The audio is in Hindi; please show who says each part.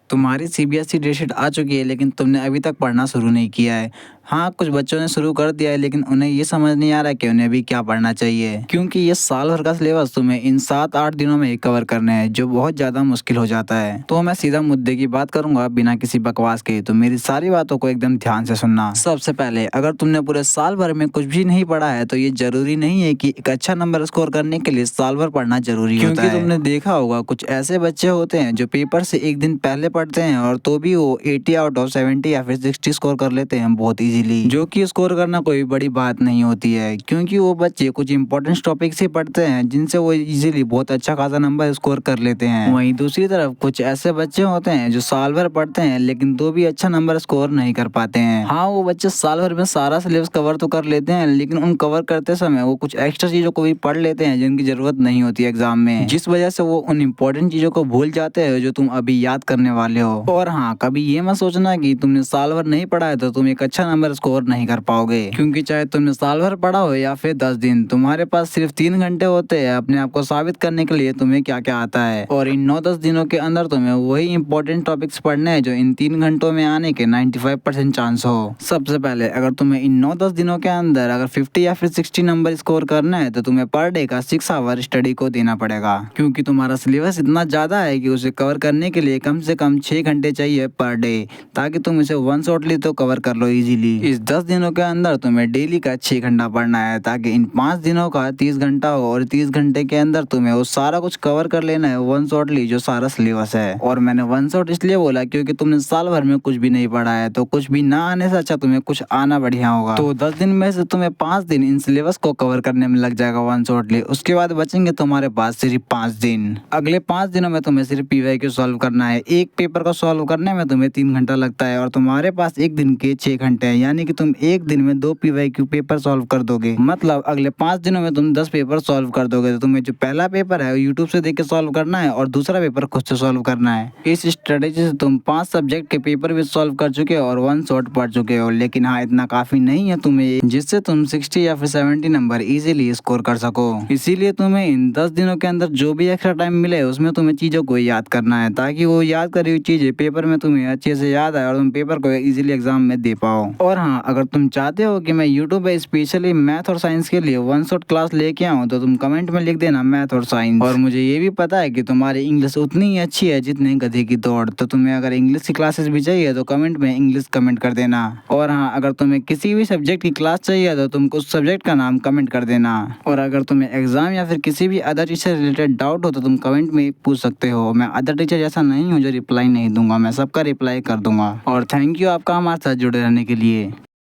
Speaker 1: तुम्हारी सीबीएसई डेट शीट आ चुकी है लेकिन तुमने अभी तक पढ़ना शुरू नहीं किया है। हाँ, कुछ बच्चों ने शुरू कर दिया है लेकिन उन्हें ये समझ नहीं आ रहा है कि उन्हें भी क्या पढ़ना चाहिए, क्योंकि ये साल भर का सिलेबस तुम्हें इन 7-8 दिनों में ही कवर करने हैं, जो बहुत ज़्यादा मुश्किल हो जाता है। तो मैं सीधा मुद्दे की बात करूंगा बिना किसी बकवास के, तो मेरी सारी बातों को एकदम ध्यान से सुनना। सबसे पहले, अगर तुमने पूरे साल भर में कुछ भी नहीं पढ़ा है तो ये जरूरी नहीं है कि एक अच्छा नंबर स्कोर करने के लिए साल भर पढ़ना जरूरी होता है। क्योंकि तुमने देखा होगा कुछ ऐसे बच्चे होते हैं जो पेपर से एक दिन पहले पढ़ते हैं और तो भी वो 80 आउट ऑफ 70 या फिर 60 स्कोर कर लेते हैं बहुत इजीली, जो कि स्कोर करना कोई बड़ी बात नहीं होती है, क्योंकि वो बच्चे कुछ इंपॉर्टेंट टॉपिक से पढ़ते हैं जिनसे वो इजीली बहुत अच्छा खासा नंबर स्कोर कर लेते हैं। वहीं दूसरी तरफ कुछ ऐसे बच्चे होते हैं जो साल भर पढ़ते हैं लेकिन तो भी अच्छा नंबर स्कोर नहीं कर पाते हैं। हाँ, वो बच्चे साल भर में सारा सिलेबस कवर तो कर लेते हैं लेकिन उन कवर करते समय वो कुछ एक्स्ट्रा चीजों को भी पढ़ लेते हैं जिनकी जरूरत नहीं होती एग्जाम में, जिस वजह से वो उन इम्पोर्टेंट चीजों को भूल जाते हैं जो तुम अभी याद करने वाले हो। और हाँ, कभी ये मत सोचना कि तुमने साल भर नहीं पढ़ा है तो तुम एक अच्छा नंबर स्कोर नहीं कर पाओगे, क्योंकि चाहे तुमने साल भर पढ़ा हो या फिर 10 दिन, तुम्हारे पास सिर्फ 3 घंटे होते हैं अपने आप को साबित करने के लिए तुम्हें क्या क्या आता है, और इन 9-10 दिनों के अंदर तुम्हें वही इंपॉर्टेंट टॉपिक्स पढ़ने हैं जो इन 3 घंटों में आने के 95% चांस हो। सबसे पहले, अगर तुम्हें इन 9-10 दिनों के अंदर अगर 50 या फिर 60 नंबर स्कोर करना है तो तुम्हें पर डे का 6 आवर स्टडी को देना पड़ेगा, क्योंकि तुम्हारा सिलेबस इतना ज्यादा है कि उसे कवर करने के लिए कम से कम 6 घंटे चाहिए पर डे, ताकि तुम इसे वन शॉटली तो कवर कर लो इजीली। इस 10 दिनों के अंदर तुम्हें डेली का 6 घंटा पढ़ना है, ताकि इन 5 दिनों का 30 घंटा हो और 30 घंटे के अंदर तुम्हें वो सारा कुछ कवर कर लेना है वन शॉटली, जो सारा सिलेबस है। और मैंने वन शॉट इसलिए बोला क्योंकि तुमने साल भर में कुछ भी नहीं पढ़ा है, तो कुछ भी ना आने से अच्छा तुम्हें कुछ आना बढ़िया होगा। तो 10 दिन में से तुम्हें 5 दिन इन सिलेबस को कवर करने में लग जाएगा वन शॉटली। उसके बाद बचेंगे तुम्हारे पास सिर्फ 5 दिन। अगले 5 दिनों में तुम्हें सिर्फ पीवाईक्यू सॉल्व करना है। एक पेपर को सॉल्व करने में तुम्हें 3 घंटा लगता है और तुम्हारे पास एक दिन के 6 घंटे हैं, यानी कि तुम एक दिन में 2 पीवाईक्यू पेपर सॉल्व कर दोगे। मतलब अगले 5 दिनों में तुम 10 पेपर सॉल्व कर दोगे। तो तुम्हें जो पहला पेपर है यूट्यूब से देख के सॉल्व करना है और दूसरा पेपर खुद से सॉल्व करना है। इस स्ट्रेटेजी से तुम 5 सब्जेक्ट के पेपर भी सॉल्व कर चुके हो और वन शॉट पढ़ चुके हो। लेकिन हाँ, इतना काफी नहीं है तुम्हें, जिससे तुम 60 या फिर 70 नंबर इजीली स्कोर कर सको। इसीलिए तुम्हें इन 10 दिनों के अंदर जो भी एक्स्ट्रा टाइम मिले उसमें तुम्हें चीजों को याद करना है, ताकि वो याद करी हुई चीजें पेपर में तुम्हें अच्छे से याद आए और तुम पेपर को इजीली एग्जाम में दे पाओ। और हाँ, अगर तुम चाहते हो कि मैं यूट्यूब पे स्पेशली मैथ और साइंस के लिए वन शॉट क्लास लेके आऊँ तो तुम कमेंट में लिख देना मैथ और साइंस। और मुझे ये भी पता है कि तुम्हारी इंग्लिश उतनी ही अच्छी है जितने गधे की दौड़, तो तुम्हें अगर इंग्लिश की क्लासेस भी चाहिए तो कमेंट में इंग्लिश कमेंट कर देना। और हाँ, अगर तुम्हें किसी भी सब्जेक्ट की क्लास चाहिए तो तुम उस सब्जेक्ट का नाम कमेंट कर देना। और अगर तुम्हें एग्जाम या फिर किसी भी अदर टीचर रिलेटेड डाउट हो तो तुम कमेंट में पूछ सकते हो। मैं अदर टीचर जैसा नहीं हूँ जो रिप्लाई नहीं दूंगा, मैं सबका रिप्लाई कर दूंगा। और थैंक यू आपका हमारे साथ जुड़े रहने के लिए।